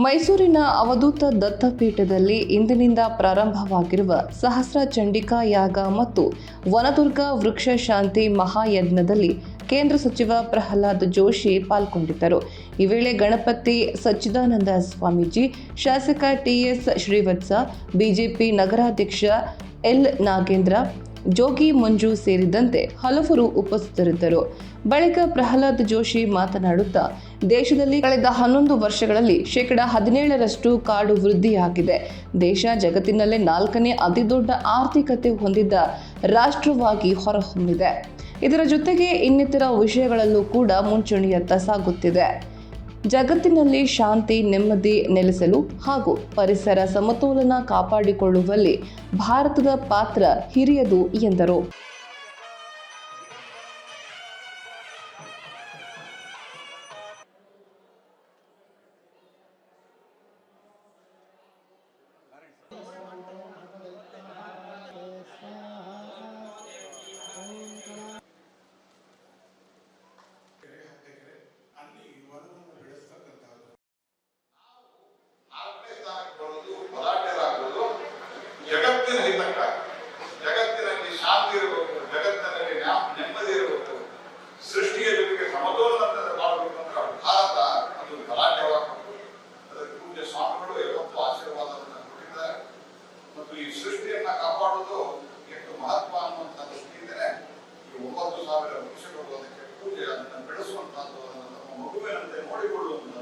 ಮೈಸೂರಿನ ಅವಧೂತ ದತ್ತಪೀಠದಲ್ಲಿ ಇಂದಿನಿಂದ ಪ್ರಾರಂಭವಾಗಿರುವ ಸಹಸ್ರ ಚಂಡಿಕಾ ಯಾಗ ಮತ್ತು ವನದುರ್ಗ ವೃಕ್ಷ ಶಾಂತಿ ಮಹಾಯಜ್ಞದಲ್ಲಿ ಕೇಂದ್ರ ಸಚಿವ ಪ್ರಹ್ಲಾದ್ ಜೋಶಿ ಪಾಲ್ಗೊಂಡಿದ್ದರು. ಈ ವೇಳೆ ಗಣಪತಿ ಸಚ್ಚಿದಾನಂದ ಸ್ವಾಮೀಜಿ, ಶಾಸಕ ಟಿಎಸ್ ಶ್ರೀವತ್ಸ, ಬಿಜೆಪಿ ನಗರಾಧ್ಯಕ್ಷ ಎಲ್ ನಾಗೇಂದ್ರ, ಜೋಗಿ ಮಂಜು ಸೇರಿದಂತೆ ಹಲವರು ಉಪಸ್ಥಿತರಿದ್ದರು. ಬಳಿಕ ಪ್ರಹ್ಲಾದ್ ಜೋಶಿ ಮಾತನಾಡುತ್ತಾ, ದೇಶದಲ್ಲಿ ಕಳೆದ 11 ವರ್ಷಗಳಲ್ಲಿ 17% ಕಾಡು ವೃದ್ಧಿಯಾಗಿದೆ. ದೇಶ ಜಗತ್ತಿನಲ್ಲೇ 4ನೇ ಅತಿದೊಡ್ಡ ಆರ್ಥಿಕತೆ ಹೊಂದಿದ ರಾಷ್ಟ್ರವಾಗಿ ಹೊರಹೊಮ್ಮಿದೆ. ಇದರ ಜೊತೆಗೆ ಇನ್ನಿತರ ವಿಷಯಗಳಲ್ಲೂ ಕೂಡ ಮುಂಚೂಣಿಯತ್ತ ಸಾಗುತ್ತಿದೆ. ಜಗತ್ತಿನಲ್ಲಿ ಶಾಂತಿ, ನೆಮ್ಮದಿ ನೆಲೆಸಲು ಹಾಗೂ ಪರಿಸರ ಸಮತೋಲನ ಕಾಪಾಡಿಕೊಳ್ಳುವಲ್ಲಿ ಭಾರತದ ಪಾತ್ರ ಹಿರಿಯದು ಎಂದರು. ಜಗತ್ತಿನ ಹಿತಕ್ಕಾಗಿ, ಜಗತ್ತಿನಲ್ಲಿ ಶಾಂತಿ ಇರಬೇಕು, ಜಗತ್ತಿನಲ್ಲಿ ನೆಮ್ಮದಿ ಇರಬೇಕು, ಸೃಷ್ಟಿಯ ಜೊತೆಗೆ ಸಮತೋಲನ ಮಾಡಬೇಕು ಅಂದ್ರೆ ಭಾರತ ಅದು ಗಲಾಟೆವಾಗಬೇಕು. ಅದಕ್ಕೆ ಪೂಜ್ಯ ಸ್ವಾಮಿಗಳು ಯಾವತ್ತೂ ಆಶೀರ್ವಾದವನ್ನು ಕೊಟ್ಟಿದ್ದಾರೆ ಮತ್ತು ಈ ಸೃಷ್ಟಿಯನ್ನ ಕಾಪಾಡುವುದು ಎಷ್ಟು ಮಹತ್ವ ಅನ್ನುವಂಥ ದೃಷ್ಟಿಯಿಂದಲೇ ಈ 9,000 ವೃಕ್ಷಗಳು ಅದಕ್ಕೆ ಪೂಜೆ ಅದನ್ನು ಬೆಳೆಸುವಂತಹದ್ದು, ನಮ್ಮ ಮಗುವಿನಂತೆ ನೋಡಿಕೊಳ್ಳುವಂಥದ್ದು